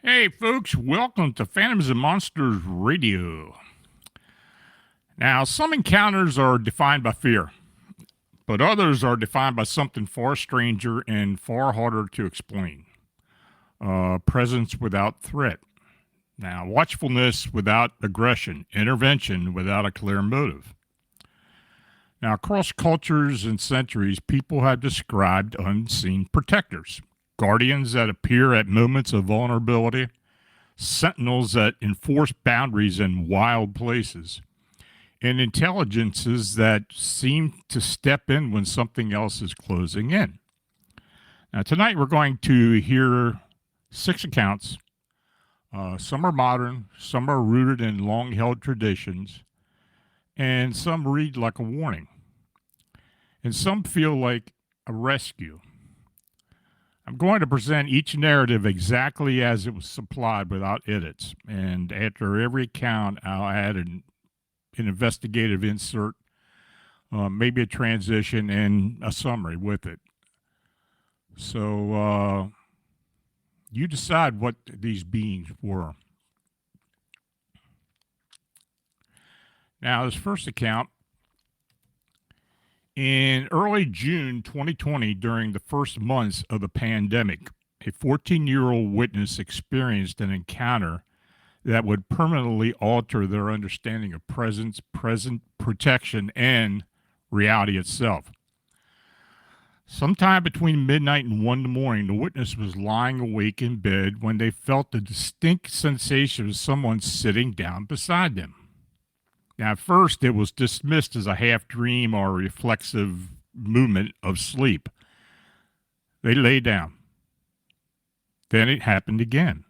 Hey, folks, welcome to Phantoms and Monsters Radio. Now, some encounters are defined by fear, but others are defined by something far stranger and far harder to explain. Presence without threat. Now, watchfulness without aggression, intervention without a clear motive. Now, across cultures and centuries, people have described unseen protectors. Guardians that appear at moments of vulnerability, sentinels that enforce boundaries in wild places, and intelligences that seem to step in when something else is closing in. Now, tonight we're going to hear 6 accounts. Some are modern, some are rooted in long-held traditions, and some read like a warning, and some feel like a rescue. I'm going to present each narrative exactly as it was supplied without edits, and after every account, I'll add an investigative insert, maybe a transition, and a summary with it. So you decide what these beings were. Now, this first account, in early June 2020, during the first months of the pandemic, a 14-year-old witness experienced an encounter that would permanently alter their understanding of presence, protection, and reality itself. Sometime between midnight and 1 in the morning, the witness was lying awake in bed when they felt the distinct sensation of someone sitting down beside them. Now, at first, it was dismissed as a half dream or reflexive movement of sleep. They lay down. Then it happened again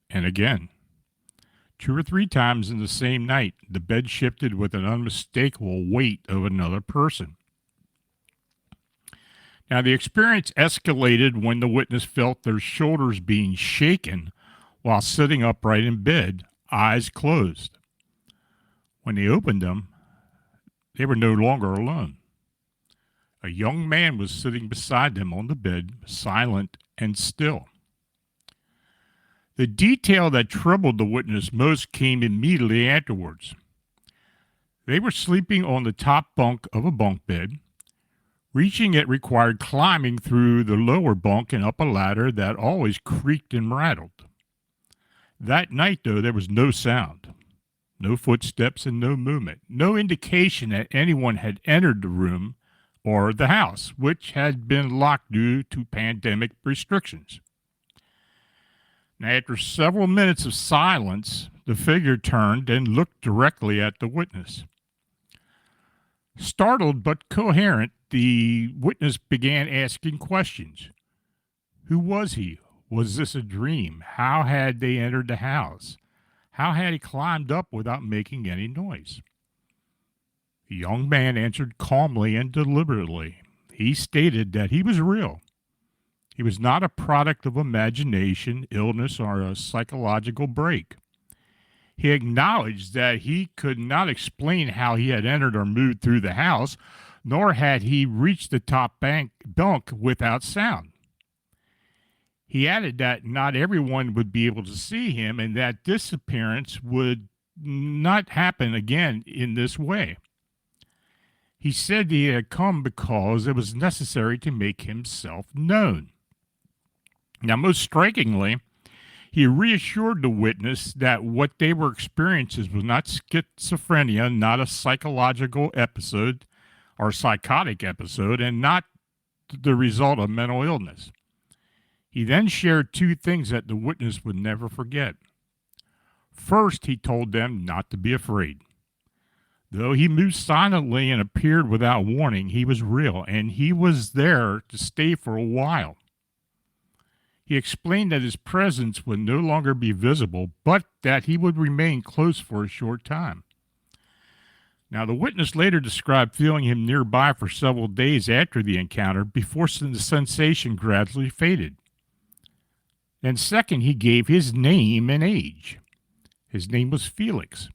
and again. 2 or 3 times in the same night, the bed shifted with an unmistakable weight of another person. Now, the experience escalated when the witness felt their shoulders being shaken while sitting upright in bed, eyes closed. When they opened them, they were no longer alone. A young man was sitting beside them on the bed, silent and still. The detail that troubled the witness most came immediately afterwards. They were sleeping on the top bunk of a bunk bed. Reaching it required climbing through the lower bunk and up a ladder that always creaked and rattled. That night, though, there was no sound. No footsteps and no movement, no indication that anyone had entered the room or the house, which had been locked due to pandemic restrictions. Now, after several minutes of silence, the figure turned and looked directly at the witness. Startled but coherent, the witness began asking questions. Who was he? Was this a dream? How had they entered the house? How had he climbed up without making any noise? The young man answered calmly and deliberately. He stated that he was real. He was not a product of imagination, illness, or a psychological break. He acknowledged that he could not explain how he had entered or moved through the house, nor had he reached the top bunk without sound. He added that not everyone would be able to see him and that this appearance would not happen again in this way. He said he had come because it was necessary to make himself known. Now, most strikingly, he reassured the witness that what they were experiencing was not schizophrenia, not a psychological episode or psychotic episode, and not the result of mental illness. He then shared two things that the witness would never forget. First, he told them not to be afraid. Though he moved silently and appeared without warning, he was real, and he was there to stay for a while. He explained that his presence would no longer be visible, but that he would remain close for a short time. Now, the witness later described feeling him nearby for several days after the encounter before the sensation gradually faded. And second, he gave his name and age. His name was Felix.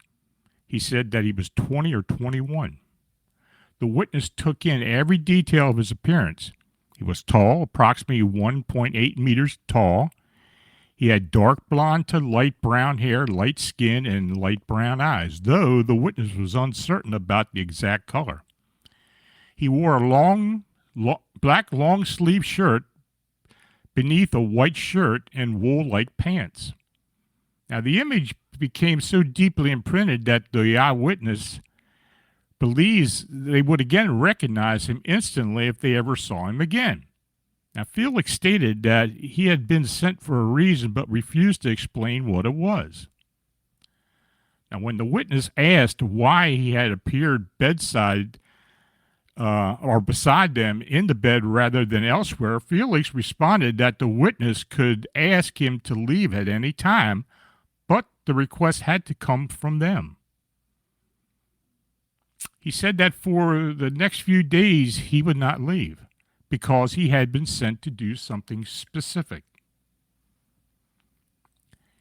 He said that he was 20 or 21. The witness took in every detail of his appearance. He was tall, approximately 1.8 meters tall. He had dark blonde to light brown hair, light skin, and light brown eyes, though the witness was uncertain about the exact color. He wore a black long-sleeve shirt beneath a white shirt and wool-like pants. Now, the image became so deeply imprinted that the eyewitness believes they would again recognize him instantly if they ever saw him again. Now, Felix stated that he had been sent for a reason but refused to explain what it was. Now, when the witness asked why he had appeared bedside or beside them in the bed rather than elsewhere, Felix responded that the witness could ask him to leave at any time, but the request had to come from them. He said that for the next few days he would not leave because he had been sent to do something specific.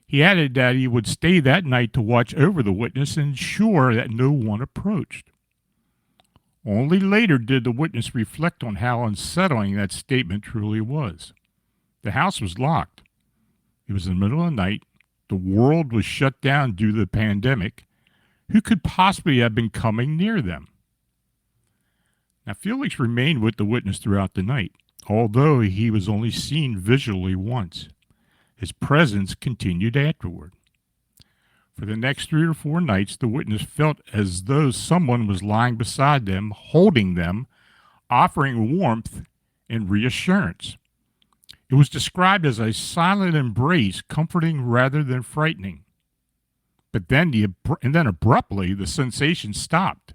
He added that he would stay that night to watch over the witness and ensure that no one approached. Only later did the witness reflect on how unsettling that statement truly was. The house was locked. It was in the middle of the night. The world was shut down due to the pandemic. Who could possibly have been coming near them? Now, Felix remained with the witness throughout the night, although he was only seen visually once. His presence continued afterward. For the next 3 or 4 nights, the witness felt as though someone was lying beside them, holding them, offering warmth and reassurance. It was described as a silent embrace, comforting rather than frightening. But then abruptly, the sensation stopped.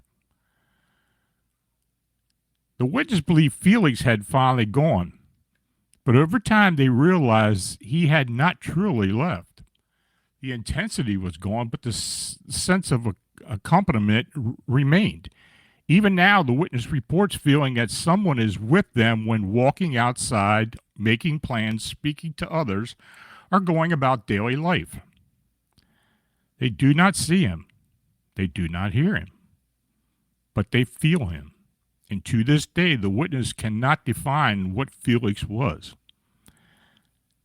The witness believed Felix had finally gone, but over time they realized he had not truly left. The intensity was gone, but the sense of accompaniment remained. Even now, the witness reports feeling that someone is with them when walking outside, making plans, speaking to others, or going about daily life. They do not see him. They do not hear him. But they feel him. And to this day, the witness cannot define what Felix was.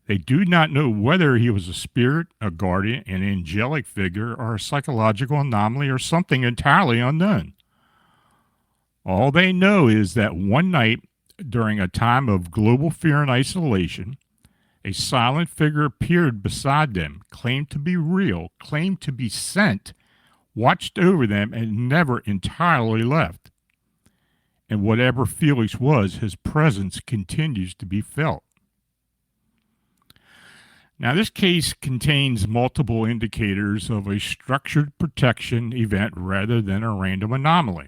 They do not know whether he was a spirit, a guardian, an angelic figure, or a psychological anomaly, or something entirely unknown. All they know is that one night, during a time of global fear and isolation, a silent figure appeared beside them, claimed to be real, claimed to be sent, watched over them, and never entirely left. and whatever Felix was, his presence continues to be felt. Now, this case contains multiple indicators of a structured protection event rather than a random anomaly.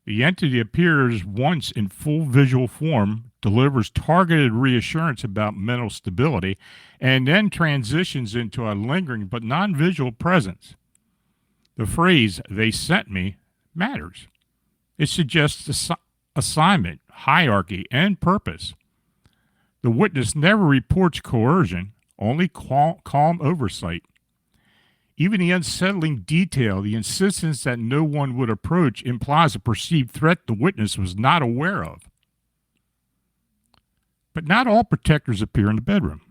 The entity appears once in full visual form, delivers targeted reassurance about mental stability, and then transitions into a lingering but non-visual presence. The phrase, "they sent me," matters. It suggests assignment, hierarchy, and purpose. The witness never reports coercion, only calm oversight. Even the unsettling detail, the insistence that no one would approach, implies a perceived threat the witness was not aware of. But not all protectors appear in the bedroom.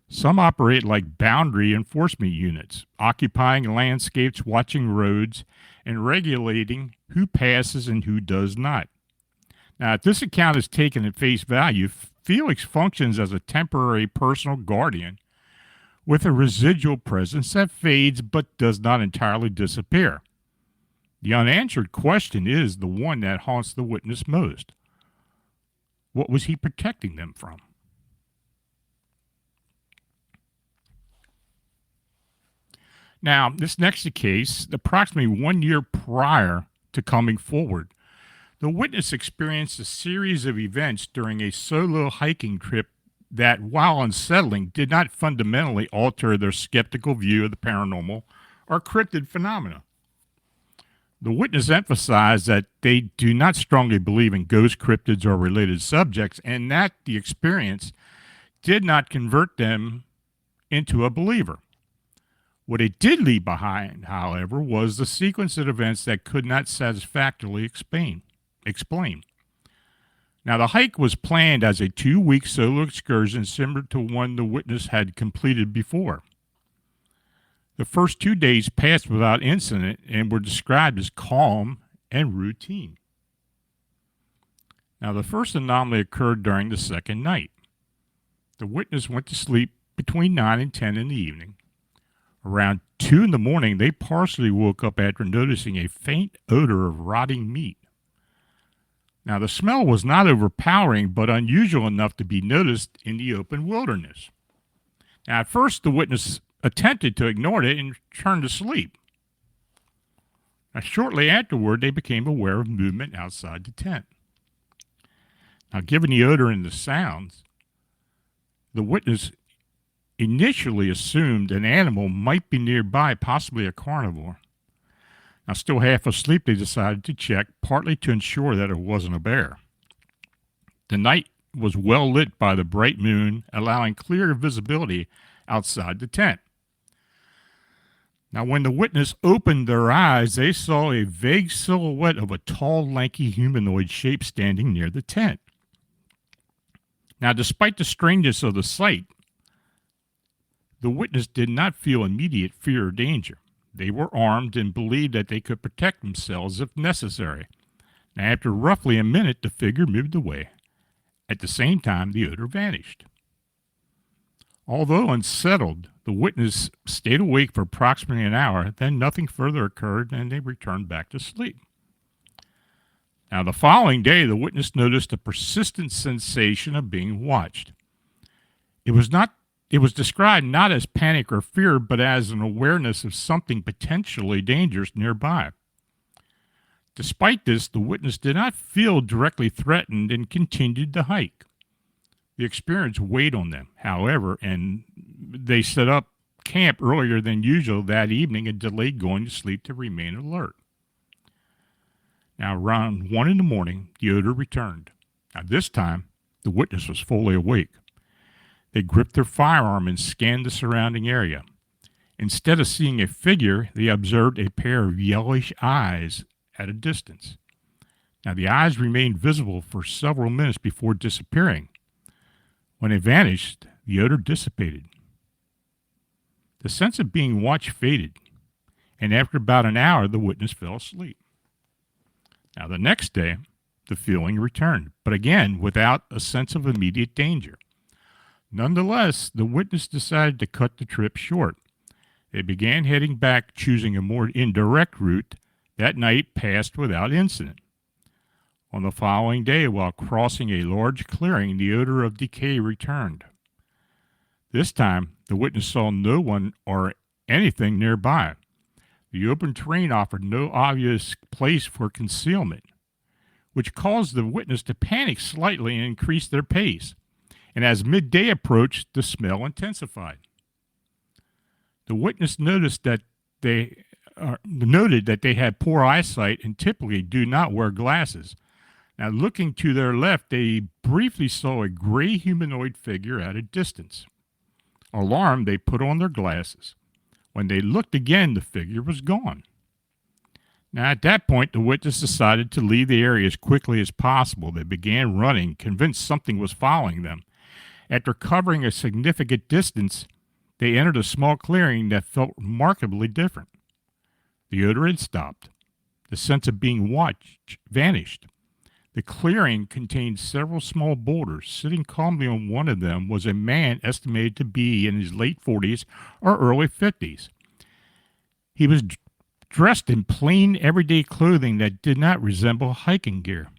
Some operate like boundary enforcement units, occupying landscapes, watching roads, and regulating who passes and who does not. Now, if this account is taken at face value, Felix functions as a temporary personal guardian with a residual presence that fades but does not entirely disappear. The unanswered question is the one that haunts the witness most. What was he protecting them from? Now, this next case, approximately 1 year prior to coming forward, the witness experienced a series of events during a solo hiking trip that, while unsettling, did not fundamentally alter their skeptical view of the paranormal or cryptid phenomena. The witness emphasized that they do not strongly believe in ghosts, cryptids, or related subjects, and that the experience did not convert them into a believer. What it did leave behind, however, was the sequence of events that could not satisfactorily explain. Now, the hike was planned as a 2-week solo excursion similar to one the witness had completed before. The first 2 days passed without incident and were described as calm and routine. Now, the first anomaly occurred during the second night. The witness went to sleep between 9 and 10 in the evening. Around 2 in the morning, they partially woke up after noticing a faint odor of rotting meat. Now, the smell was not overpowering, but unusual enough to be noticed in the open wilderness. Now, at first, the witness attempted to ignore it and turned to sleep. Now, shortly afterward, they became aware of movement outside the tent. Now, given the odor and the sounds, the witness initially assumed an animal might be nearby, possibly a carnivore. Now, still half asleep, they decided to check, partly to ensure that it wasn't a bear. The night was well lit by the bright moon, allowing clear visibility outside the tent. Now, when the witness opened their eyes, they saw a vague silhouette of a tall, lanky humanoid shape standing near the tent. Now, despite the strangeness of the sight, the witness did not feel immediate fear or danger. They were armed and believed that they could protect themselves if necessary. Now, after roughly a minute, the figure moved away. At the same time, the odor vanished. Although unsettled, the witness stayed awake for approximately an hour, then nothing further occurred and they returned back to sleep. Now, the following day, the witness noticed a persistent sensation of being watched. It was described not as panic or fear, but as an awareness of something potentially dangerous nearby. Despite this, the witness did not feel directly threatened and continued the hike. The experience weighed on them, however, and they set up camp earlier than usual that evening and delayed going to sleep to remain alert. Now, around 1 in the morning, the odor returned. Now, this time, the witness was fully awake. They gripped their firearm and scanned the surrounding area. Instead of seeing a figure, they observed a pair of yellowish eyes at a distance. Now, the eyes remained visible for several minutes before disappearing. When it vanished, the odor dissipated. The sense of being watched faded, and after about an hour, the witness fell asleep. Now, the next day, the feeling returned, but again, without a sense of immediate danger. Nonetheless, the witness decided to cut the trip short. They began heading back, choosing a more indirect route. That night passed without incident. On the following day, while crossing a large clearing, the odor of decay returned. This time, the witness saw no one or anything nearby. The open terrain offered no obvious place for concealment, which caused the witness to panic slightly and increase their pace. And as midday approached, the smell intensified. The witness noted that they had poor eyesight and typically do not wear glasses. Now, looking to their left, they briefly saw a gray humanoid figure at a distance. Alarmed, they put on their glasses. When they looked again, the figure was gone. Now, at that point, the witness decided to leave the area as quickly as possible. They began running, convinced something was following them. After covering a significant distance, they entered a small clearing that felt remarkably different. The odor had stopped. The sense of being watched vanished. The clearing contained several small boulders. Sitting calmly on one of them was a man estimated to be in his late 40s or early 50s. He was dressed in plain, everyday clothing that did not resemble hiking gear.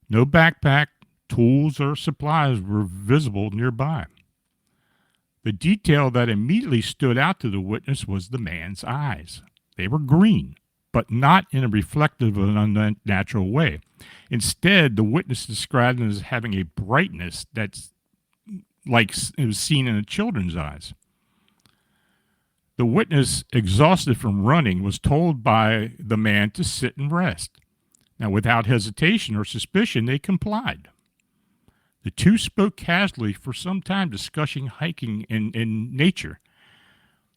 No backpack, tools, or supplies were visible nearby. The detail that immediately stood out to the witness was the man's eyes. They were green, but not in a reflective and unnatural way. Instead, the witness described them as having a brightness that's like it was seen in a children's eyes. The witness, exhausted from running, was told by the man to sit and rest. Now, without hesitation or suspicion, they complied. The two spoke casually for some time, discussing hiking and nature.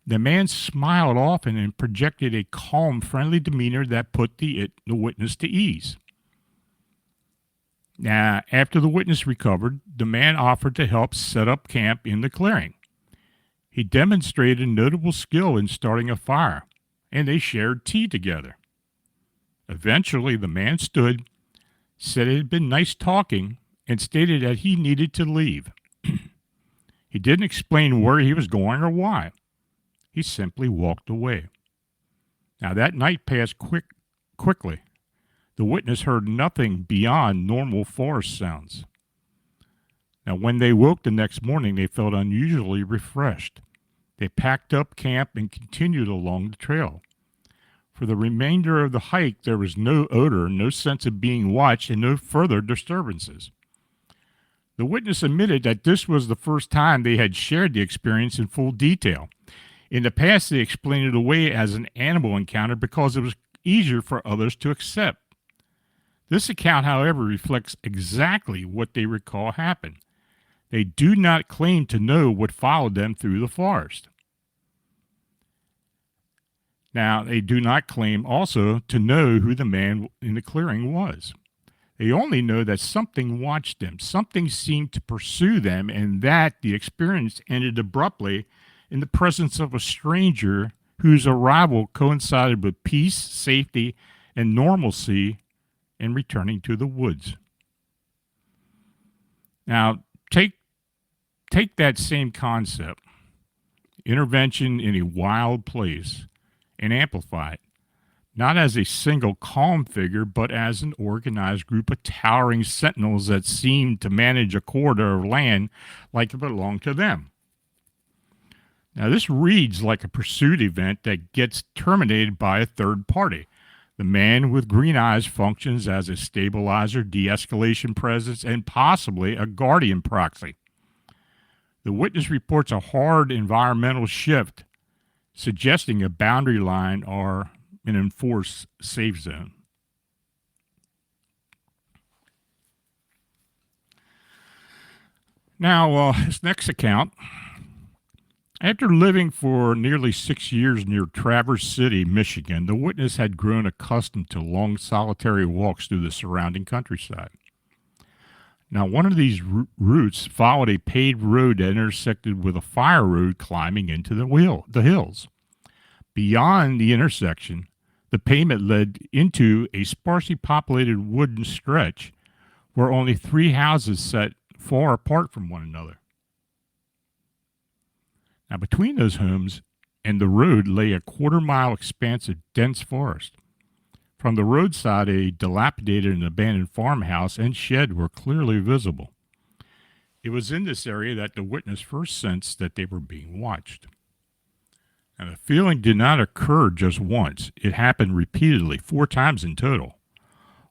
The man smiled often and projected a calm, friendly demeanor that put the witness to ease. Now, after the witness recovered, the man offered to help set up camp in the clearing. He demonstrated notable skill in starting a fire, and they shared tea together. Eventually, the man stood, said it had been nice talking, and stated that he needed to leave. He didn't explain where he was going or why. He simply walked away. Now, that night passed quickly. The witness heard nothing beyond normal forest sounds. Now, when they woke the next morning, they felt unusually refreshed. They packed up camp and continued along the trail. For the remainder of the hike, there was no odor, no sense of being watched, and no further disturbances. The witness admitted that this was the first time they had shared the experience in full detail. In the past, they explained it away as an animal encounter because it was easier for others to accept. This account, however, reflects exactly what they recall happened. They do not claim to know what followed them through the forest. Now, they do not claim also to know who the man in the clearing was. They only know that something watched them, something seemed to pursue them, and that the experience ended abruptly in the presence of a stranger whose arrival coincided with peace, safety, and normalcy in returning to the woods. Now, take that same concept, intervention in a wild place, and amplify it. Not as a single calm figure, but as an organized group of towering sentinels that seemed to manage a corridor of land like it belonged to them. Now, this reads like a pursuit event that gets terminated by a third party. The man with green eyes functions as a stabilizer, de-escalation presence, and possibly a guardian proxy. The witness reports a hard environmental shift, suggesting a boundary line or an enforced safe zone. Now, this next account. After living for nearly 6 years near Traverse City, Michigan, the witness had grown accustomed to long solitary walks through the surrounding countryside. Now, one of these routes followed a paved road that intersected with a fire road climbing into the hills. Beyond the intersection, the pavement led into a sparsely populated wooden stretch where only 3 houses sat far apart from one another. Now, between those homes and the road lay a quarter-mile expanse of dense forest. From the roadside, a dilapidated and abandoned farmhouse and shed were clearly visible. It was in this area that the witness first sensed that they were being watched. Now, the feeling did not occur just once. It happened repeatedly, 4 times in total.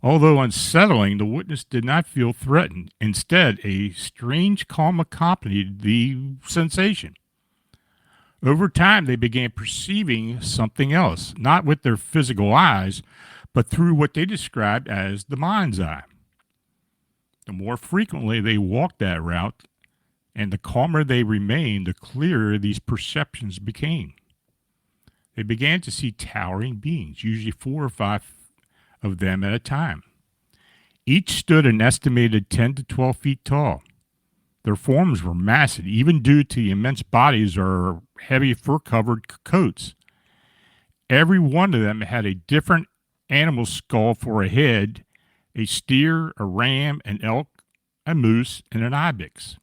Although unsettling, the witness did not feel threatened. Instead, a strange calm accompanied the sensation. Over time, they began perceiving something else, not with their physical eyes, but through what they described as the mind's eye. The more frequently they walked that route, and the calmer they remained, the clearer these perceptions became. They began to see towering beings, usually 4 or 5 of them at a time. Each stood an estimated 10 to 12 feet tall. Their forms were massive, even due to the immense bodies or heavy fur-covered coats. Every one of them had a different animal skull for a head: a steer, a ram, an elk, a moose, and an ibex.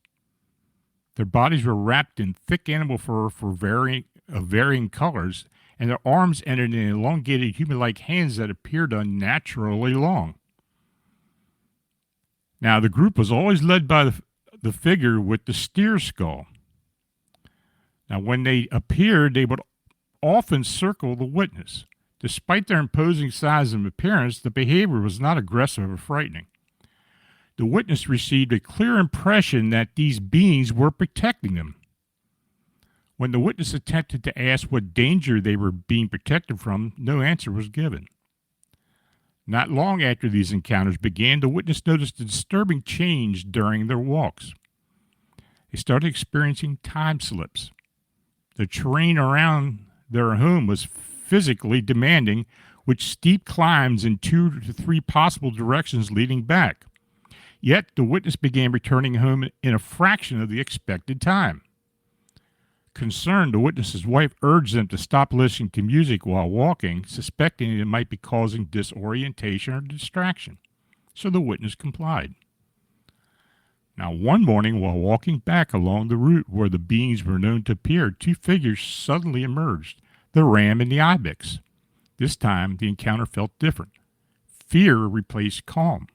Their bodies were wrapped in thick animal fur of varying colors, and their arms ended in elongated human-like hands that appeared unnaturally long. Now, the group was always led by the figure with the steer skull. Now, when they appeared, they would often circle the witness. Despite their imposing size and appearance, the behavior was not aggressive or frightening. The witness received a clear impression that these beings were protecting them. When the witness attempted to ask what danger they were being protected from, no answer was given. Not long after these encounters began, the witness noticed a disturbing change during their walks. They started experiencing time slips. The terrain around their home was physically demanding, with steep climbs in 2 to 3 possible directions leading back. Yet the witness began returning home in a fraction of the expected time. Concerned, the witness's wife urged them to stop listening to music while walking, suspecting it might be causing disorientation or distraction. So the witness complied. Now, one morning, while walking back along the route where the beings were known to appear, 2 figures suddenly emerged: the ram and the ibex. This time, the encounter felt different. Fear replaced calm.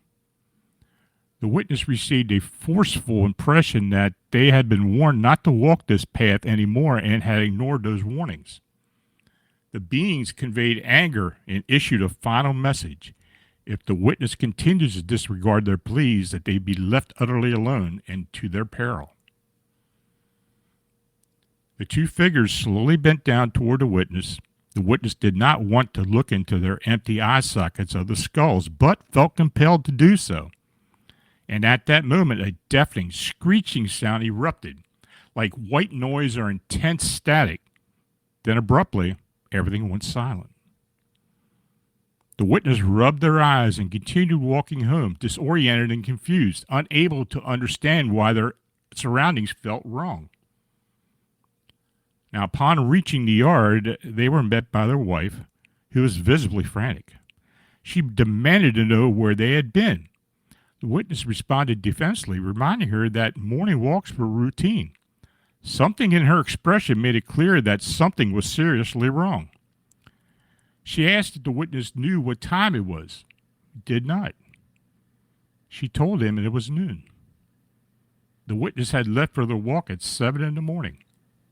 The witness received a forceful impression that they had been warned not to walk this path anymore and had ignored those warnings. The beings conveyed anger and issued a final message: if the witness continues to disregard their pleas, that they be left utterly alone and to their peril. The 2 figures slowly bent down toward the witness. The witness did not want to look into their empty eye sockets of the skulls, but felt compelled to do so. And at that moment, a deafening, screeching sound erupted, like white noise or intense static. Then abruptly, everything went silent. The witness rubbed their eyes and continued walking home, disoriented and confused, unable to understand why their surroundings felt wrong. Now, upon reaching the yard, they were met by their wife, who was visibly frantic. She demanded to know where they had been. The witness responded defensively, reminding her that morning walks were routine. Something in her expression made it clear that something was seriously wrong. She asked if the witness knew what time it was. He did not. She told him it was noon. The witness had left for the walk at 7 in the morning.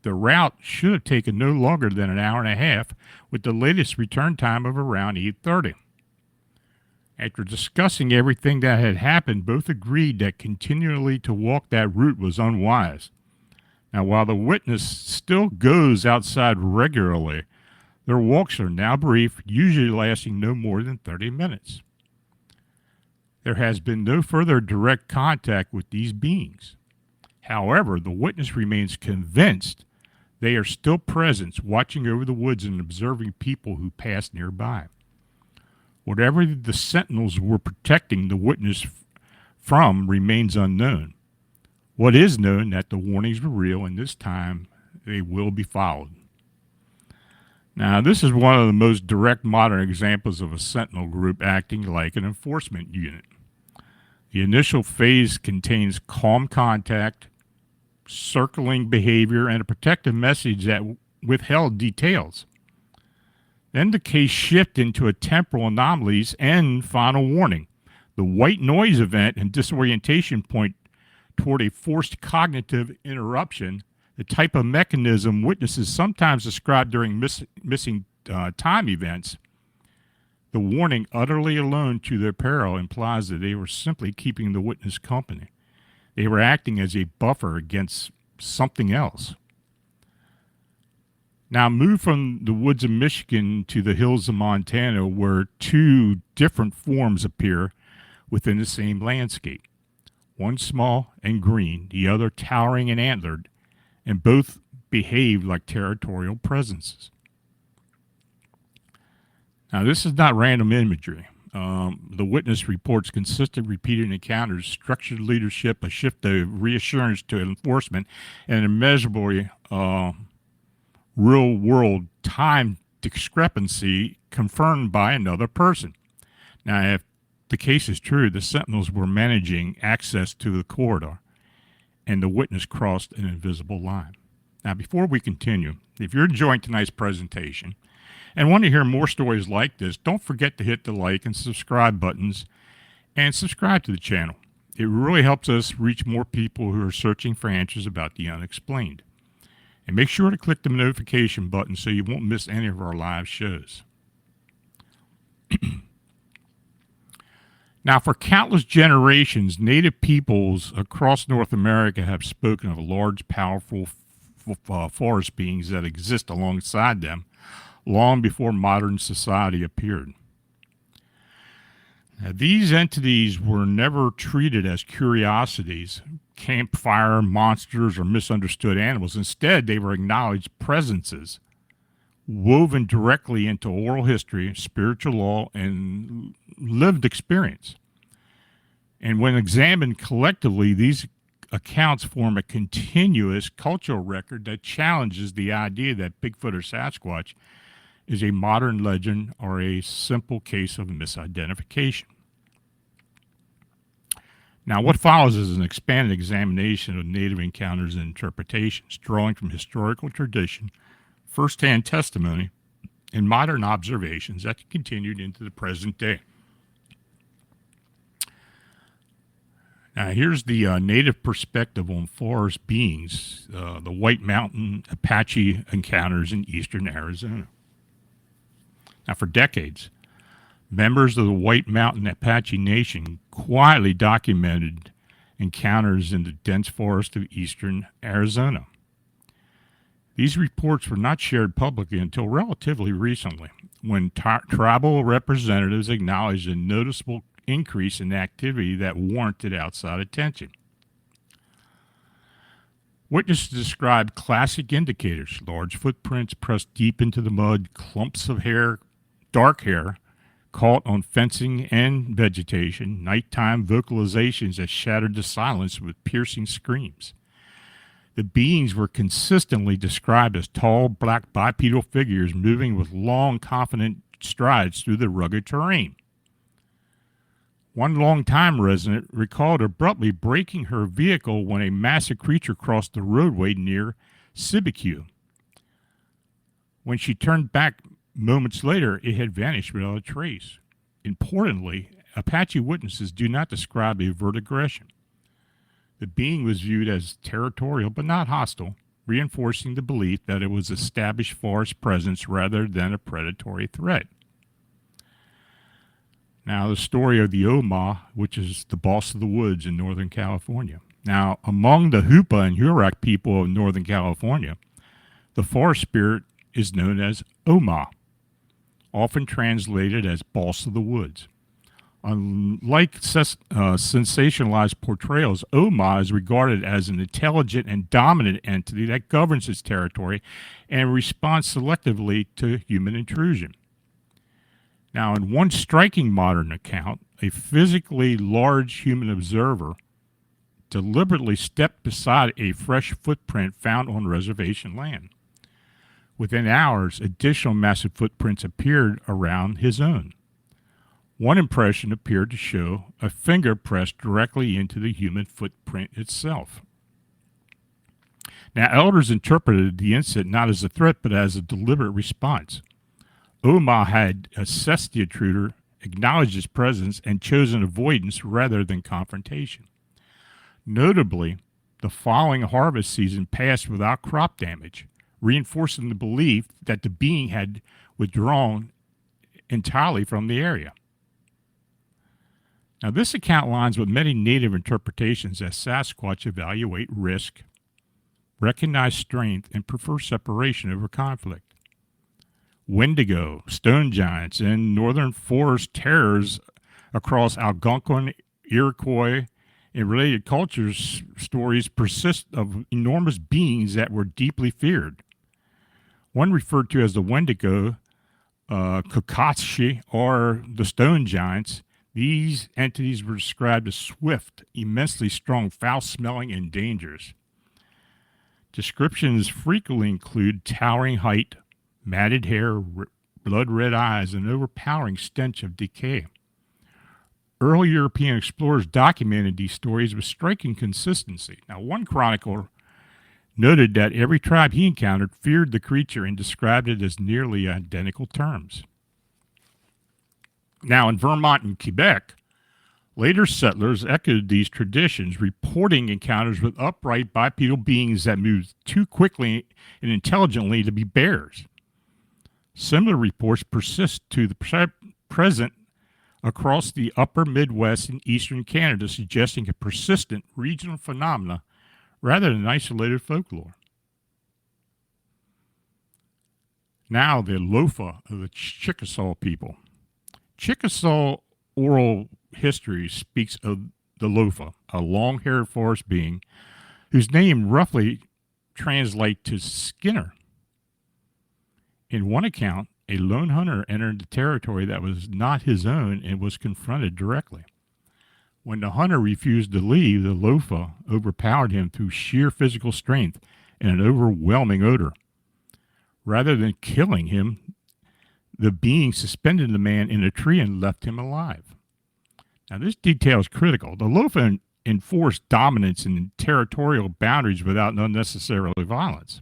The route should have taken no longer than an hour and a half, with the latest return time of around 8:30. After discussing everything that had happened, both agreed that continually to walk that route was unwise. Now, while the witness still goes outside regularly, their walks are now brief, usually lasting no more than 30 minutes. There has been no further direct contact with these beings. However, the witness remains convinced they are still present, watching over the woods and observing people who pass nearby. Whatever the sentinels were protecting the witness from remains unknown. What is known that the warnings were real, and this time they will be followed. Now, this is one of the most direct modern examples of a sentinel group acting like an enforcement unit. The initial phase contains calm contact, circling behavior, and a protective message that withheld details. Then the case shifted into a temporal anomalies and final warning. The white noise event and disorientation point toward a forced cognitive interruption, the type of mechanism witnesses sometimes describe during missing time events. The warning, utterly alone to their peril, implies that they were simply keeping the witness company. They were acting as a buffer against something else. Now, move from the woods of Michigan to the hills of Montana, where two different forms appear within the same landscape. One small and green, the other towering and antlered, and both behave like territorial presences. Now, this is not random imagery. The witness reports consistent, repeated encounters, structured leadership, a shift of reassurance to enforcement, and immeasurably real-world time discrepancy confirmed by another person. Now, if the case is true, the sentinels were managing access to the corridor, and the witness crossed an invisible line. Now, before we continue, if you're enjoying tonight's presentation and want to hear more stories like this, don't forget to hit the like and subscribe buttons and subscribe to the channel. It really helps us reach more people who are searching for answers about the unexplained. And make sure to click the notification button so you won't miss any of our live shows. Now, for countless generations, native peoples across North America have spoken of large, powerful forest beings that exist alongside them long before modern society appeared. Now, these entities were never treated as curiosities, campfire monsters, or misunderstood animals. Instead, they were acknowledged presences woven directly into oral history, spiritual law, and lived experience. And when examined collectively, these accounts form a continuous cultural record that challenges the idea that Bigfoot or Sasquatch is a modern legend or a simple case of misidentification. Now, what follows is an expanded examination of native encounters and interpretations, drawing from historical tradition, first-hand testimony, and modern observations that continued into the present day. Now, here's the native perspective on forest beings, the White Mountain Apache encounters in eastern Arizona. Now, for decades, members of the White Mountain Apache Nation quietly documented encounters in the dense forest of eastern Arizona. These reports were not shared publicly until relatively recently, when tribal representatives acknowledged a noticeable increase in activity that warranted outside attention. Witnesses described classic indicators: large footprints pressed deep into the mud, clumps of hair, dark hair, caught on fencing and vegetation, nighttime vocalizations that shattered the silence with piercing screams. The beings were consistently described as tall, black bipedal figures moving with long, confident strides through the rugged terrain. One longtime resident recalled abruptly braking her vehicle when a massive creature crossed the roadway near Sibique. When she turned back moments later, it had vanished without a trace. Importantly, Apache witnesses do not describe overt aggression. The being was viewed as territorial but not hostile, reinforcing the belief that it was established forest presence rather than a predatory threat. Now, the story of the Oma, which is the boss of the woods in Northern California. Now, among the Hupa and Hurak people of Northern California, the forest spirit is known as Oma, often translated as boss of the woods. Unlike sensationalized portrayals, Oma is regarded as an intelligent and dominant entity that governs its territory and responds selectively to human intrusion. Now, in one striking modern account, a physically large human observer deliberately stepped beside a fresh footprint found on reservation land. Within hours, additional massive footprints appeared around his own. One impression appeared to show a finger pressed directly into the human footprint itself. Now, elders interpreted the incident not as a threat, but as a deliberate response. Oma had assessed the intruder, acknowledged his presence, and chosen avoidance rather than confrontation. Notably, the following harvest season passed without crop damage, reinforcing the belief that the being had withdrawn entirely from the area. Now, this account lines with many native interpretations as Sasquatch evaluate risk, recognize strength, and prefer separation over conflict. Wendigo, stone giants, and northern forest terrors across Algonquin, Iroquois, and related cultures stories persist of enormous beings that were deeply feared. One referred to as the Wendigo, Kokatshi, or the stone giants. These entities were described as swift, immensely strong, foul-smelling, and dangerous. Descriptions frequently include towering height, matted hair, blood-red eyes, and overpowering stench of decay. Early European explorers documented these stories with striking consistency. Now, one chronicler noted that every tribe he encountered feared the creature and described it as nearly identical terms. Now, in Vermont and Quebec, later settlers echoed these traditions, reporting encounters with upright bipedal beings that moved too quickly and intelligently to be bears. Similar reports persist to the present across the upper Midwest and eastern Canada, suggesting a persistent regional phenomena rather than isolated folklore. Now, the Lofa of the Chickasaw people. Chickasaw oral history speaks of the Lofa, a long-haired forest being whose name roughly translates to Skinner. In one account, a lone hunter entered the territory that was not his own and was confronted directly. When the hunter refused to leave, the Lofa overpowered him through sheer physical strength and an overwhelming odor. Rather than killing him, the being suspended the man in a tree and left him alive. Now, this detail is critical. The Lofa enforced dominance in territorial boundaries without unnecessary violence.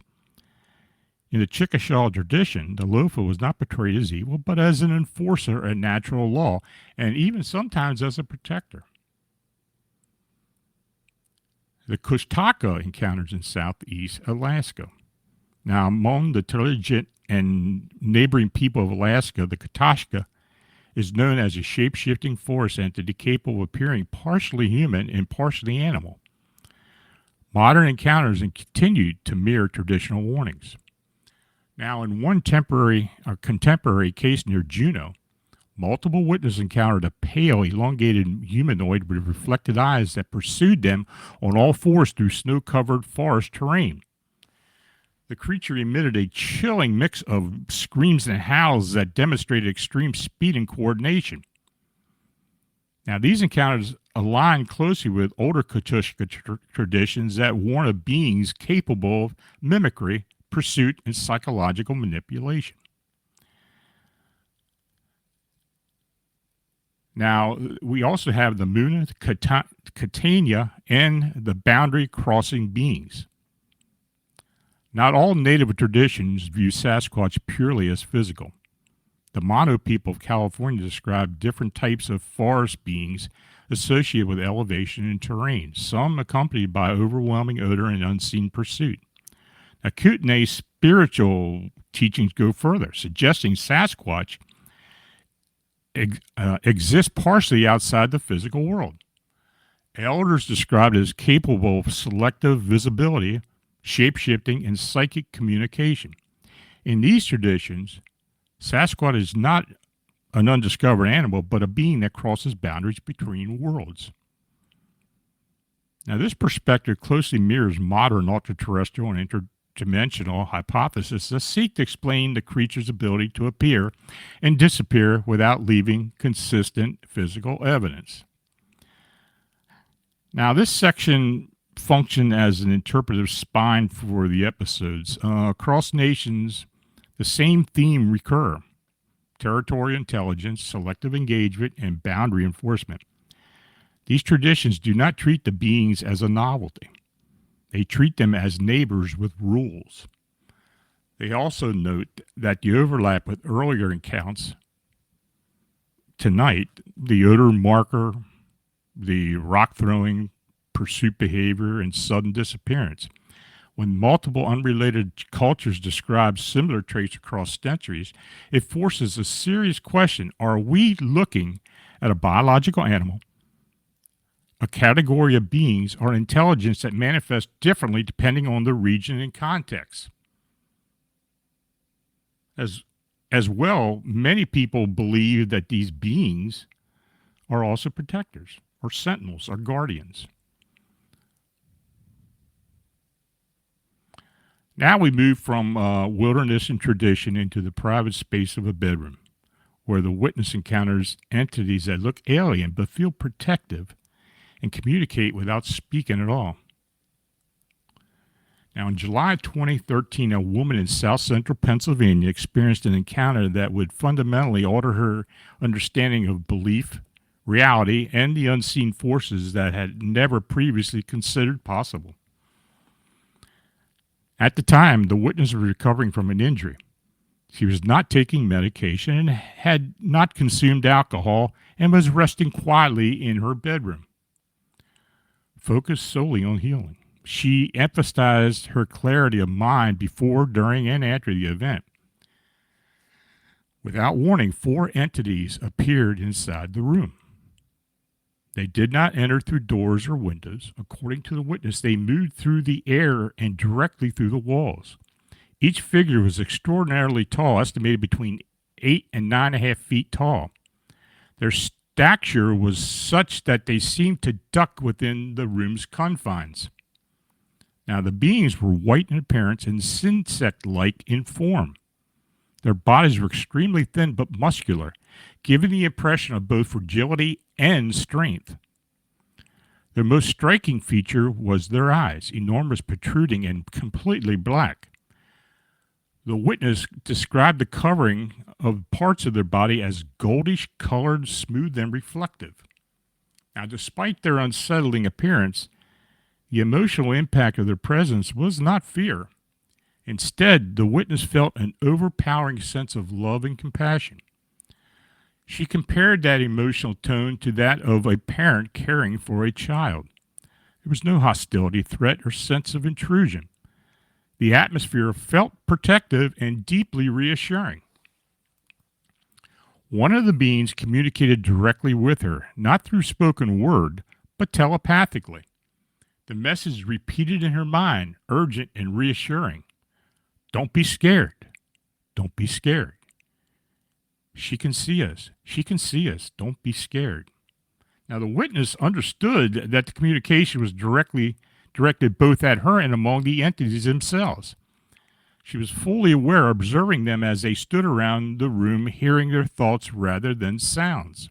In the Chickasaw tradition, the Lofa was not portrayed as evil, but as an enforcer of natural law, and even sometimes as a protector. The Kushtaka encounters in southeast Alaska. Now, among the Tlingit and neighboring people of Alaska, the Kutashka is known as a shape-shifting forest entity capable of appearing partially human and partially animal. Modern encounters continued to mirror traditional warnings. Now, in one contemporary case near Juneau, multiple witnesses encountered a pale, elongated humanoid with reflected eyes that pursued them on all fours through snow-covered forest terrain. The creature emitted a chilling mix of screams and howls that demonstrated extreme speed and coordination. Now, these encounters align closely with older Katushka traditions that warn of beings capable of mimicry, pursuit, and psychological manipulation. Now, we also have the Muna, Catania, and the boundary crossing beings. Not all native traditions view Sasquatch purely as physical. The Mono people of California describe different types of forest beings associated with elevation and terrain, some accompanied by overwhelming odor and unseen pursuit. Now, Kootenai's spiritual teachings go further, suggesting Sasquatch exists partially outside the physical world. Elders describe it as capable of selective visibility, shape-shifting, and psychic communication. In these traditions, Sasquatch is not an undiscovered animal, but a being that crosses boundaries between worlds. Now, this perspective closely mirrors modern ultra-terrestrial and interdimensional hypotheses that seek to explain the creature's ability to appear and disappear without leaving consistent physical evidence. Now, this section function as an interpretive spine for the episodes. Across nations, the same theme recur: territorial intelligence, selective engagement, and boundary enforcement. These traditions do not treat the beings as a novelty. They treat them as neighbors with rules. They also note that the overlap with earlier accounts tonight, the odor marker, the rock throwing, pursuit behavior, and sudden disappearance. When multiple unrelated cultures describe similar traits across centuries, it forces a serious question. Are we looking at a biological animal, a category of beings, or intelligence that manifests differently depending on the region and context? As well, many people believe that these beings are also protectors, or sentinels, or guardians. Now we move from wilderness and tradition into the private space of a bedroom, where the witness encounters entities that look alien but feel protective and communicate without speaking at all. Now, in July 2013, a woman in south central Pennsylvania experienced an encounter that would fundamentally alter her understanding of belief, reality, and the unseen forces that had never previously considered possible. At the time, the witness was recovering from an injury. She was not taking medication and had not consumed alcohol and was resting quietly in her bedroom, focused solely on healing. She emphasized her clarity of mind before, during, and after the event. Without warning, 4 entities appeared inside the room. They did not enter through doors or windows. According to the witness, they moved through the air and directly through the walls. Each figure was extraordinarily tall, estimated between 8 and 9.5 feet tall. Their stature was such that they seemed to duck within the room's confines. Now, the beings were white in appearance and insect-like in form. Their bodies were extremely thin but muscular, giving the impression of both fragility and strength. Their most striking feature was their eyes, enormous, protruding, and completely black. The witness described the covering of parts of their body as goldish colored, smooth, and reflective. Now, despite their unsettling appearance, the emotional impact of their presence was not fear. Instead, the witness felt an overpowering sense of love and compassion. She compared that emotional tone to that of a parent caring for a child. There was no hostility, threat, or sense of intrusion. The atmosphere felt protective and deeply reassuring. One of the beings communicated directly with her, not through spoken word, but telepathically. The message repeated in her mind, urgent and reassuring. Don't be scared. Don't be scared. She can see us. She can see us. Don't be scared. Now, the witness understood that the communication was directly directed both at her and among the entities themselves. She was fully aware, observing them as they stood around the room, hearing their thoughts rather than sounds.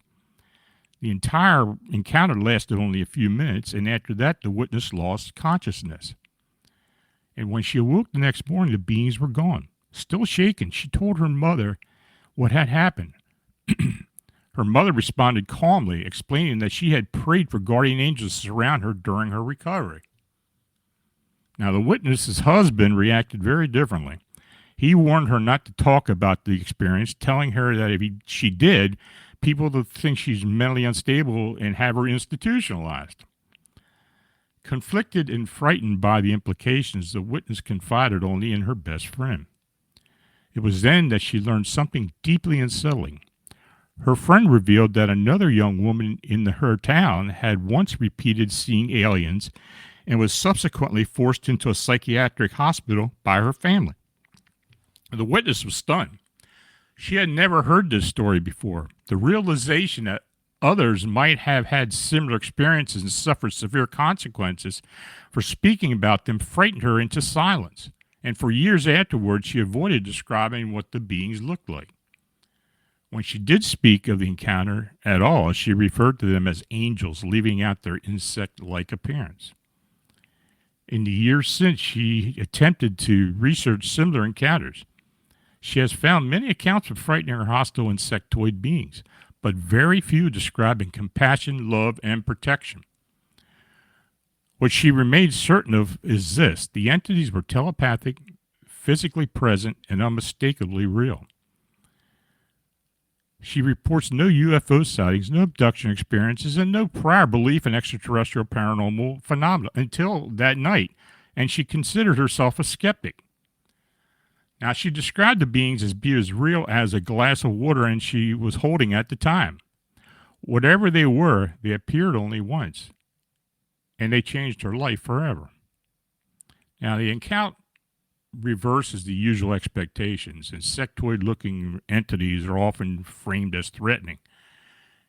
The entire encounter lasted only a few minutes, and after that, the witness lost consciousness. And when she awoke the next morning, the beings were gone. Still shaken, she told her mother what had happened. Her mother responded calmly, explaining that she had prayed for guardian angels to surround her during her recovery. Now, the witness's husband reacted very differently. He warned her not to talk about the experience, telling her that if she did, people would think she's mentally unstable and have her institutionalized. Conflicted and frightened by the implications, the witness confided only in her best friend. It was then that she learned something deeply unsettling. Her friend revealed that another young woman in her town had once repeated seeing aliens and was subsequently forced into a psychiatric hospital by her family. The witness was stunned. She had never heard this story before. The realization that others might have had similar experiences and suffered severe consequences for speaking about them frightened her into silence. And for years afterwards, she avoided describing what the beings looked like. When she did speak of the encounter at all, she referred to them as angels, leaving out their insect-like appearance. In the years since, she attempted to research similar encounters. She has found many accounts of frightening or hostile insectoid beings, but very few describing compassion, love, and protection. What she remained certain of is this: the entities were telepathic, physically present and unmistakably real. She reports no UFO sightings, no abduction experiences, and no prior belief in extraterrestrial paranormal phenomena until that night, and she considered herself a skeptic. Now, she described the beings as being as real as a glass of water and she was holding at the time. Whatever they were, they appeared only once, and they changed her life forever. Now, the account reverses the usual expectations. Insectoid-looking entities are often framed as threatening.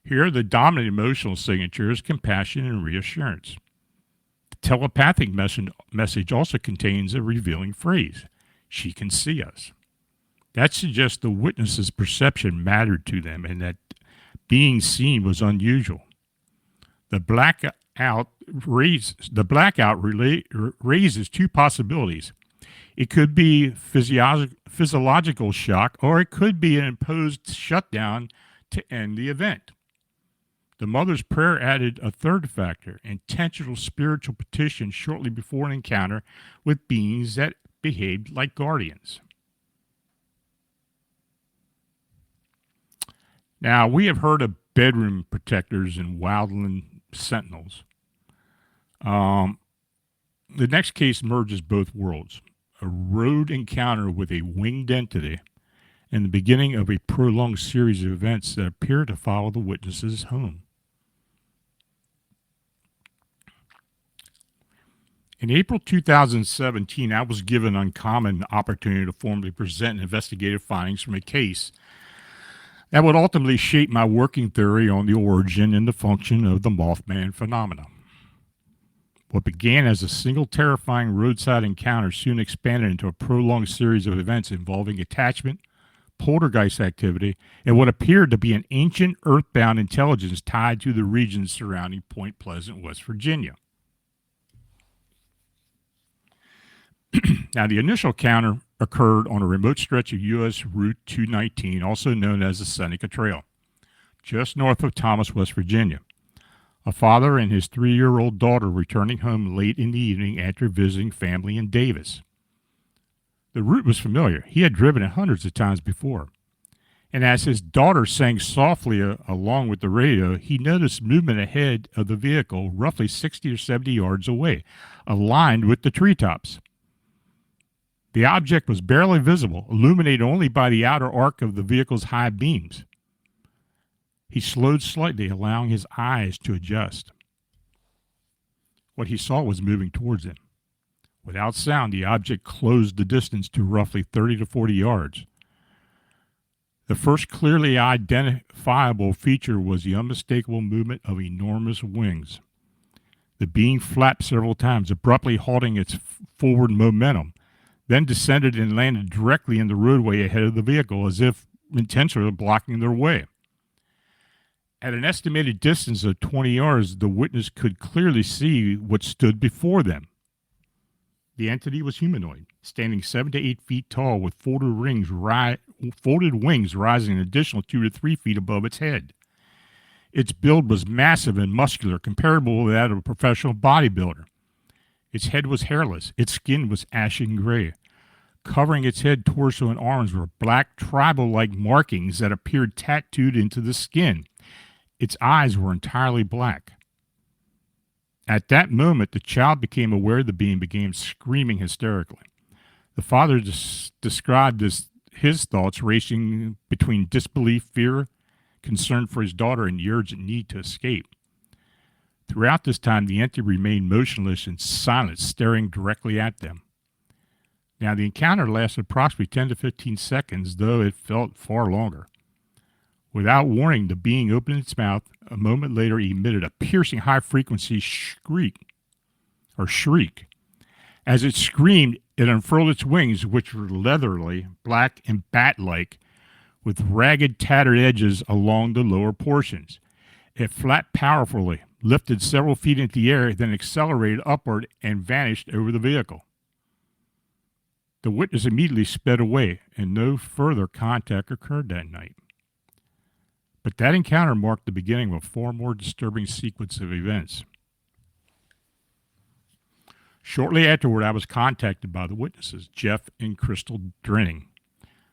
Here, the dominant emotional signature is compassion and reassurance. The telepathic message also contains a revealing phrase, "She can see us." That suggests the witness's perception mattered to them and that being seen was unusual. The blackout raises two possibilities. It could be physiological shock, or it could be an imposed shutdown to end the event. The mother's prayer added a third factor, intentional spiritual petition shortly before an encounter with beings that behaved like guardians. Now, we have heard of bedroom protectors and wildland sentinels. The next case merges both worlds. A road encounter with a winged entity and the beginning of a prolonged series of events that appear to follow the witness's home. In April 2017, I was given an uncommon opportunity to formally present investigative findings from a case that would ultimately shape my working theory on the origin and the function of the Mothman phenomena. What began as a single terrifying roadside encounter soon expanded into a prolonged series of events involving attachment, poltergeist activity, and what appeared to be an ancient earthbound intelligence tied to the regions surrounding Point Pleasant, West Virginia. Now, the initial encounter occurred on a remote stretch of U.S. Route 219, also known as the Seneca Trail, just north of Thomas, West Virginia. A father and his 3-year-old daughter returning home late in the evening after visiting family in Davis. The route was familiar. He had driven it hundreds of times before. And as his daughter sang softly along with the radio, he noticed movement ahead of the vehicle roughly 60 or 70 yards away, aligned with the treetops. The object was barely visible, illuminated only by the outer arc of the vehicle's high beams. He slowed slightly, allowing his eyes to adjust. What he saw was moving towards him. Without sound, the object closed the distance to roughly 30 to 40 yards. The first clearly identifiable feature was the unmistakable movement of enormous wings. The being flapped several times, abruptly halting its forward momentum, then descended and landed directly in the roadway ahead of the vehicle, as if intentionally blocking their way. At an estimated distance of 20 yards, the witness could clearly see what stood before them. The entity was humanoid, standing 7 to 8 feet tall with folded wings rising an additional 2 to 3 feet above its head. Its build was massive and muscular, comparable to that of a professional bodybuilder. Its head was hairless. Its skin was ashen gray. Covering its head, torso, and arms were black tribal-like markings that appeared tattooed into the skin. Its eyes were entirely black. At that moment, the child became aware the being began screaming hysterically. The father described his thoughts racing between disbelief, fear, concern for his daughter, and the urgent need to escape. Throughout this time, the entity remained motionless and silent, staring directly at them. Now, the encounter lasted approximately 10 to 15 seconds, though it felt far longer. Without warning, the being opened its mouth. A moment later, emitted a piercing high-frequency shriek. As it screamed, it unfurled its wings, which were leathery, black, and bat-like, with ragged, tattered edges along the lower portions. It flapped powerfully, lifted several feet into the air, then accelerated upward and vanished over the vehicle. The witness immediately sped away, and no further contact occurred that night. But that encounter marked the beginning of a far more disturbing sequence of events. Shortly afterward, I was contacted by the witnesses, Jeff and Crystal Drenning,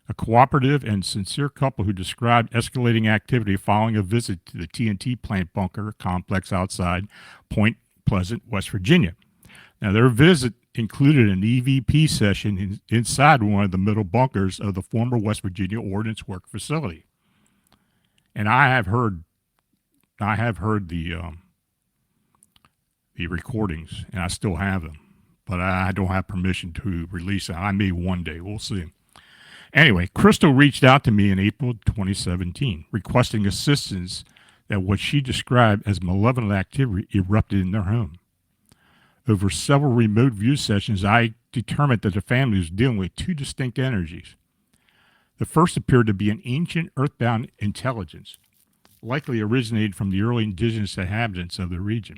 a cooperative and sincere couple who described escalating activity following a visit to the TNT plant bunker complex outside Point Pleasant, West Virginia. Now, their visit included an EVP session inside one of the middle bunkers of the former West Virginia Ordnance Work Facility. And I have heard the recordings, and I still have them, but I don't have permission to release them. I may one day. We'll see. Anyway, Crystal reached out to me in April 2017, requesting assistance that what she described as malevolent activity erupted in their home. Over several remote view sessions, I determined that the family was dealing with two distinct energies. The first appeared to be an ancient earthbound intelligence, likely originated from the early indigenous inhabitants of the region.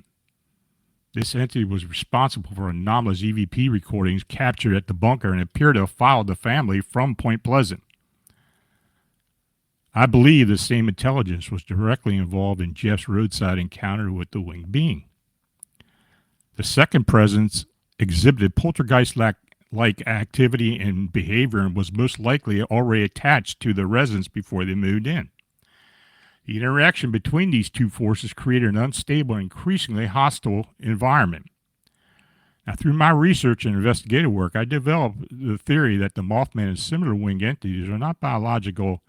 This entity was responsible for anomalous EVP recordings captured at the bunker and appeared to have followed the family from Point Pleasant. I believe the same intelligence was directly involved in Jeff's roadside encounter with the winged being. The second presence exhibited poltergeist-like activity and behavior and was most likely already attached to the residents before they moved in. The interaction between these two forces created an unstable and increasingly hostile environment. Now, through my research and investigative work, I developed the theory that the Mothman and similar winged entities are not biological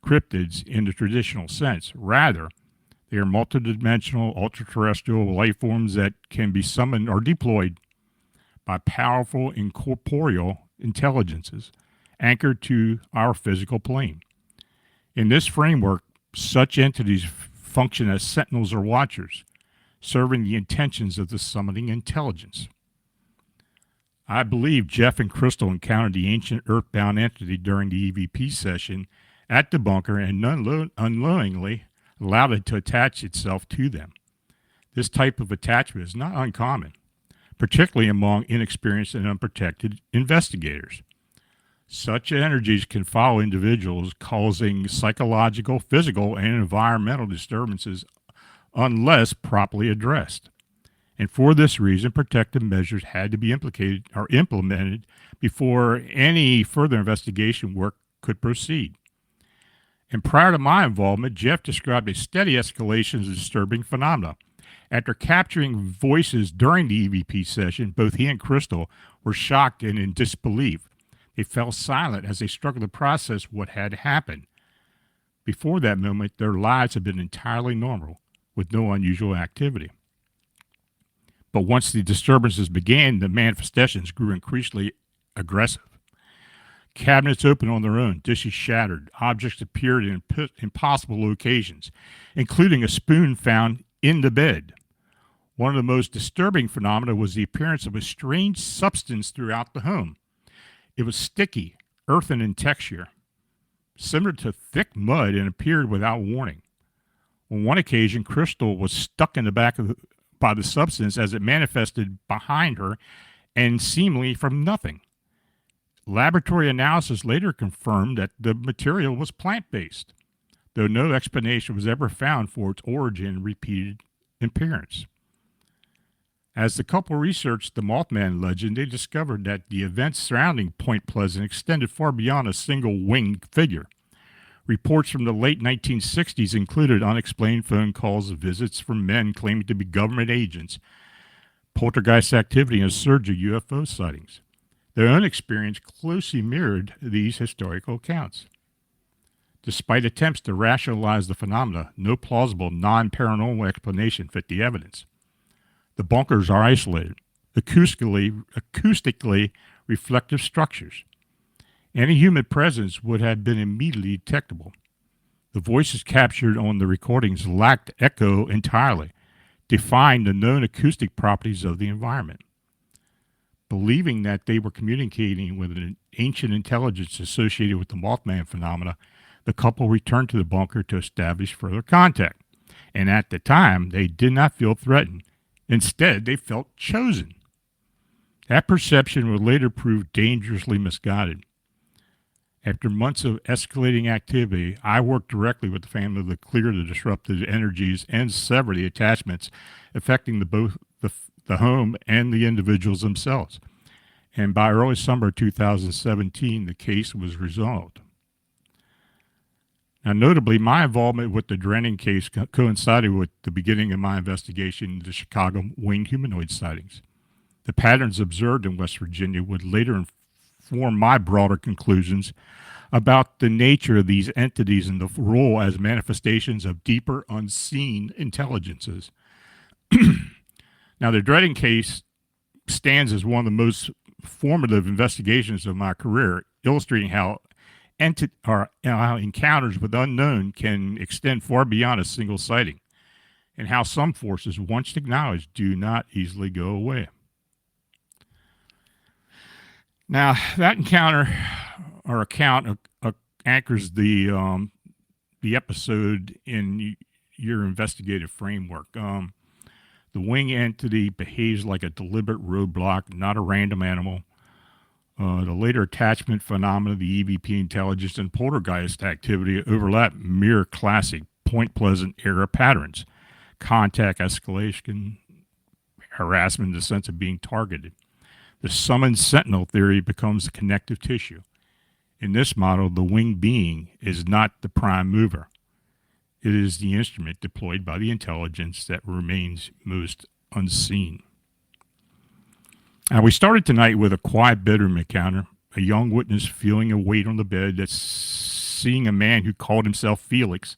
cryptids in the traditional sense. Rather, they are multidimensional, ultra-terrestrial life forms that can be summoned or deployed by powerful incorporeal intelligences anchored to our physical plane. In this framework, such entities function as sentinels or watchers, serving the intentions of the summoning intelligence. I believe Jeff and Crystal encountered the ancient earthbound entity during the EVP session at the bunker and unknowingly allowed it to attach itself to them. This type of attachment is not uncommon, particularly among inexperienced and unprotected investigators. Such energies can follow individuals, causing psychological, physical, and environmental disturbances unless properly addressed. And for this reason, protective measures had to be implemented before any further investigation work could proceed. And prior to my involvement, Jeff described a steady escalation of disturbing phenomena. After capturing voices during the EVP session, both he and Crystal were shocked and in disbelief. They fell silent as they struggled to process what had happened. Before that moment, their lives had been entirely normal, with no unusual activity. But once the disturbances began, the manifestations grew increasingly aggressive. Cabinets opened on their own, dishes shattered, objects appeared in impossible locations, including a spoon found in the bed. One of the most disturbing phenomena was the appearance of a strange substance throughout the home. It was sticky, earthen in texture, similar to thick mud, and appeared without warning. On one occasion, Crystal was stuck in the back by the substance as it manifested behind her and seemingly from nothing. Laboratory analysis later confirmed that the material was plant-based, though no explanation was ever found for its origin and repeated appearance. As the couple researched the Mothman legend, they discovered that the events surrounding Point Pleasant extended far beyond a single winged figure. Reports from the late 1960s included unexplained phone calls and visits from men claiming to be government agents, poltergeist activity, and a surge of UFO sightings. Their own experience closely mirrored these historical accounts. Despite attempts to rationalize the phenomena, no plausible non-paranormal explanation fit the evidence. The bunkers are isolated, acoustically reflective structures. Any human presence would have been immediately detectable. The voices captured on the recordings lacked echo entirely, defying the known acoustic properties of the environment. Believing that they were communicating with an ancient intelligence associated with the Mothman phenomena, the couple returned to the bunker to establish further contact. And at the time, they did not feel threatened. Instead, they felt chosen. That perception would later prove dangerously misguided. After months of escalating activity, I worked directly with the family to clear the disrupted energies and sever the attachments affecting both the home, and the individuals themselves. And by early summer 2017, the case was resolved. Now, notably, my involvement with the Drennan case coincided with the beginning of my investigation into Chicago winged humanoid sightings. The patterns observed in West Virginia would later inform my broader conclusions about the nature of these entities and the role as manifestations of deeper unseen intelligences. Now, the Drennan case stands as one of the most formative investigations of my career, illustrating how encounters with unknown can extend far beyond a single sighting, and how some forces, once acknowledged, do not easily go away. Now, that encounter or account anchors the episode in your investigative framework. The wing entity behaves like a deliberate roadblock, not a random animal. The later attachment phenomena, the EVP intelligence, and poltergeist activity overlap mere classic Point Pleasant era patterns: contact, escalation, harassment, the sense of being targeted. The summoned sentinel theory becomes the connective tissue. In this model, the winged being is not the prime mover. It is the instrument deployed by the intelligence that remains most unseen. Now, we started tonight with a quiet bedroom encounter, a young witness feeling a weight on the bed that's seeing a man who called himself Felix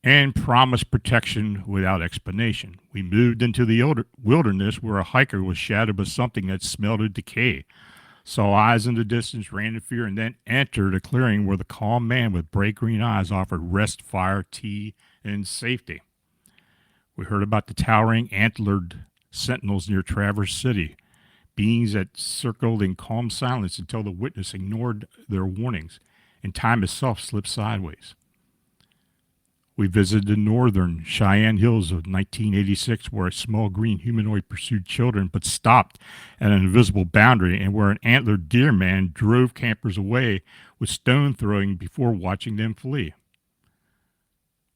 and promised protection without explanation. We moved into the wilderness where a hiker was shadowed by something that smelled of decay, saw eyes in the distance, ran in fear, and then entered a clearing where the calm man with bright green eyes offered rest, fire, tea, and safety. We heard about the towering antlered sentinels near Traverse City, beings that circled in calm silence until the witness ignored their warnings, and time itself slipped sideways. We visited the northern Cheyenne Hills of 1986, where a small green humanoid pursued children but stopped at an invisible boundary, and where an antlered deer man drove campers away with stone throwing before watching them flee.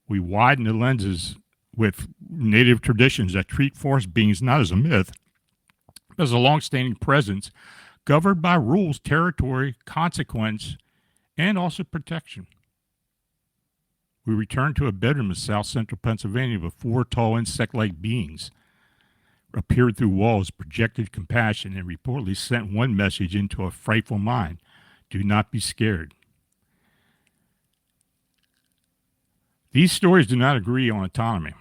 We widened the lenses with native traditions that treat forest beings not as a myth, but as a long-standing presence governed by rules, territory, consequence, and also protection. We returned to a bedroom in south central Pennsylvania with 4 tall insect-like beings appeared through walls, projected compassion, and reportedly sent one message into a frightful mind: do not be scared. These stories do not agree on autonomy.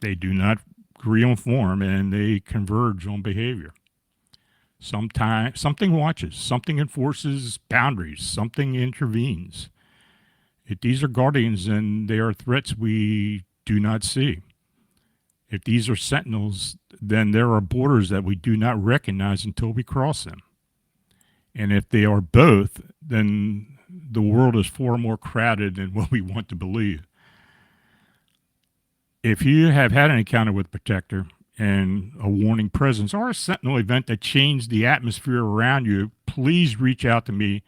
They do not agree on form, and they converge on behavior. Sometimes something watches, something enforces boundaries, something intervenes. If these are guardians, then they are threats we do not see. If these are sentinels, then there are borders that we do not recognize until we cross them. And if they are both, then the world is far more crowded than what we want to believe. If you have had an encounter with a protector and a warning presence or a sentinel event that changed the atmosphere around you, please reach out to me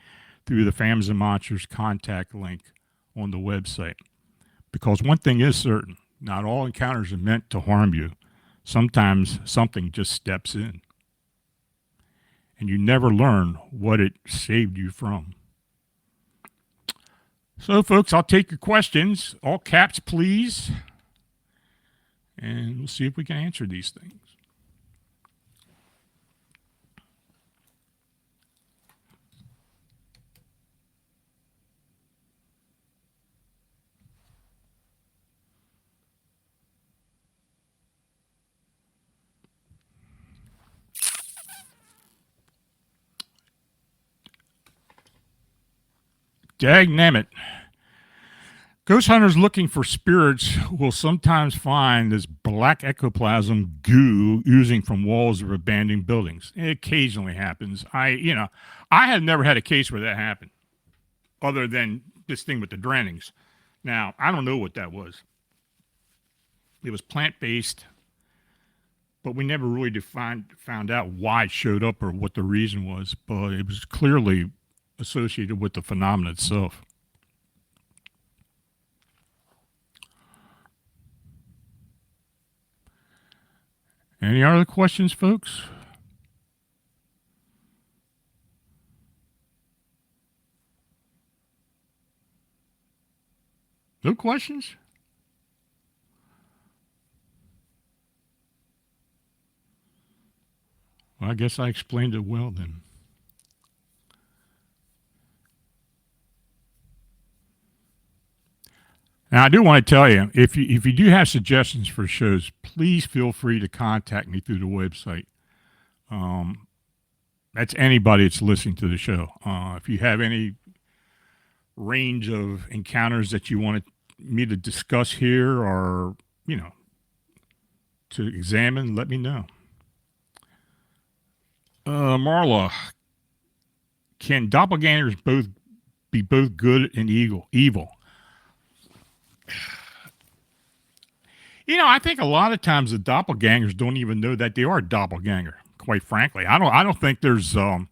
through the Phantoms and Monsters contact link on the website. Because one thing is certain: not all encounters are meant to harm you. Sometimes something just steps in, and you never learn what it saved you from. So, folks, I'll take your questions. All caps, please. And we'll see if we can answer these things. Dagnammit. Ghost hunters looking for spirits will sometimes find this black ectoplasm goo oozing from walls of abandoned buildings. It occasionally happens. I have never had a case where that happened, other than this thing with the Drennings. Now, I don't know what that was. It was plant-based, but we never really found out why it showed up or what the reason was, but it was clearly associated with the phenomenon itself. Any other questions, folks? No questions? Well, I guess I explained it well then. Now, I do want to tell you, if you do have suggestions for shows, please feel free to contact me through the website. Um, that's anybody that's listening to the show. If you have any range of encounters that you want me to discuss here or, you know, to examine, let me know. Marla, can doppelgangers be both good and evil? You know, I think a lot of times the doppelgangers don't even know that they are a doppelganger. Quite frankly, I don't think there's I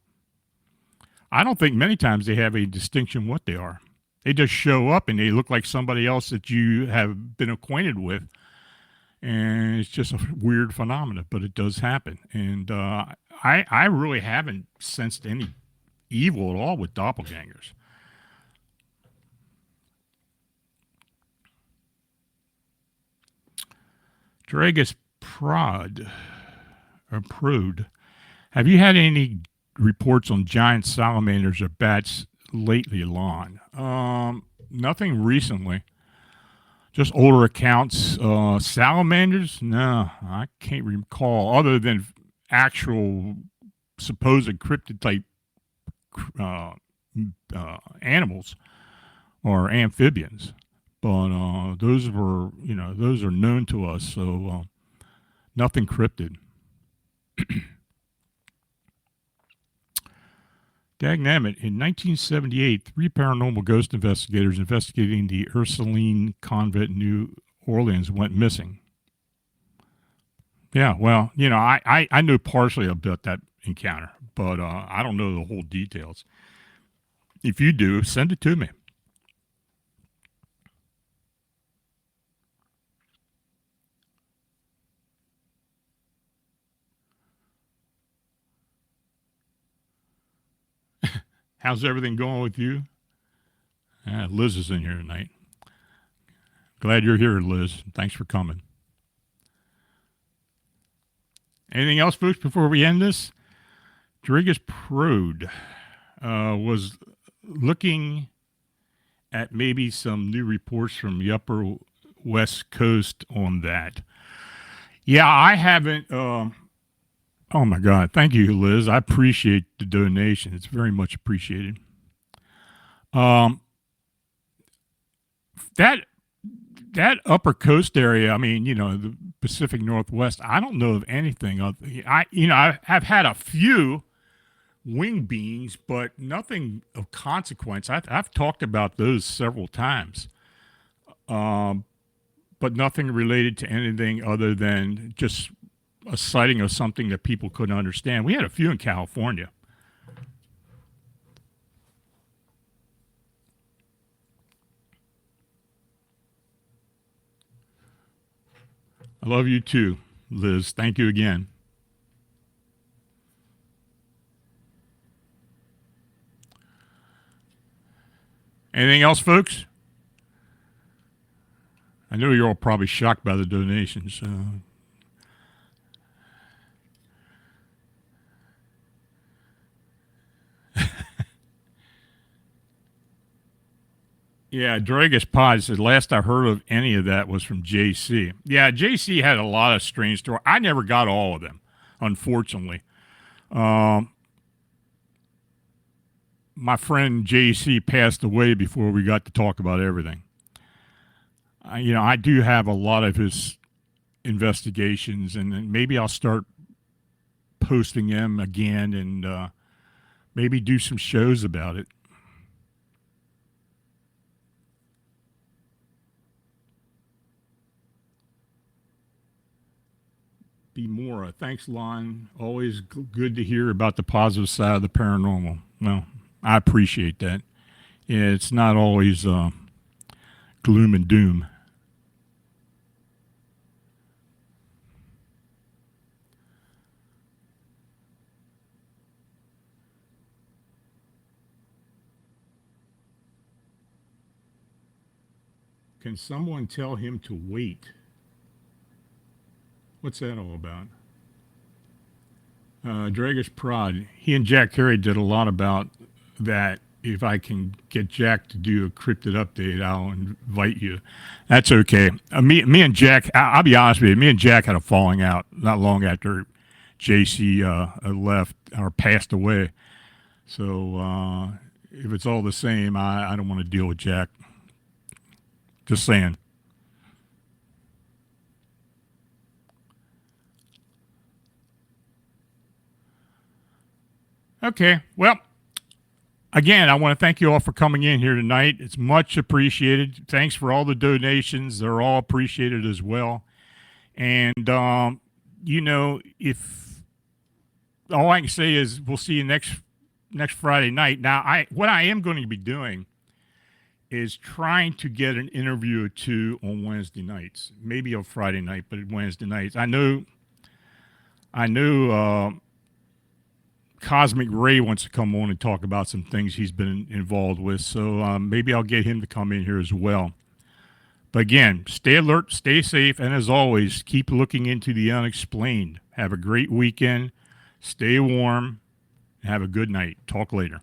don't think many times they have a distinction what they are. They just show up and they look like somebody else that you have been acquainted with, and it's just a weird phenomenon, but it does happen. And I really haven't sensed any evil at all with doppelgangers. Dragus Prod. Have you had any reports on giant salamanders or bats lately, Lon? Nothing recently. Just older accounts. Salamanders? No, I can't recall. Other than actual supposed cryptid type uh, animals or amphibians, but those were, those are known to us. So nothing cryptid. Dagnammit, in 1978, three paranormal ghost investigators investigating the Ursuline convent in New Orleans went missing. Yeah, well, I know partially about that encounter, but I don't know the whole details. If you do, send it to me. How's everything going with you? Liz is in here tonight. Glad you're here, Liz. Thanks for coming. Anything else, folks, before we end this? Dragus Prode was looking at maybe some new reports from the upper West Coast on that. Yeah, I haven't. Oh my God! Thank you, Liz. I appreciate the donation. It's very much appreciated. That that upper coast area. I mean, the Pacific Northwest. I don't know of anything. I have had a few wing beings, but nothing of consequence. I've talked about those several times, but nothing related to anything other than just a sighting of something that people couldn't understand. We had a few in California. I love you too, Liz. Thank you again. Anything else, folks? I know you're all probably shocked by the donations. Yeah, Dragus Pod said last I heard of any of that was from JC. Yeah, JC had a lot of strange stories. I never got all of them, unfortunately. My friend JC passed away before we got to talk about everything. I do have a lot of his investigations, and maybe I'll start posting them again and maybe do some shows about it. Be more. Thanks, Lon. Always good to hear about the positive side of the paranormal. Well, I appreciate that. Yeah, it's not always gloom and doom. Can someone tell him to wait? What's that all about? Dragish Prod. He and Jack Terry did a lot about that. If I can get Jack to do a cryptid update, I'll invite you. That's okay. Me and Jack, I'll be honest with you, me and Jack had a falling out not long after JC left or passed away. So if it's all the same, I don't want to deal with Jack. Just saying. Okay, well, again, I want to thank you all for coming in here tonight. It's much appreciated. Thanks for all the donations. They're all appreciated as well. And, if all I can say is we'll see you next Friday night. Now, what I am going to be doing is trying to get an interview or two on Wednesday nights, maybe on Friday night, but Wednesday nights. I know Cosmic Ray wants to come on and talk about some things he's been involved with, so maybe I'll get him to come in here as well. But again, stay alert, stay safe, and as always, keep looking into the unexplained. Have a great weekend, stay warm, and have a good night. Talk later.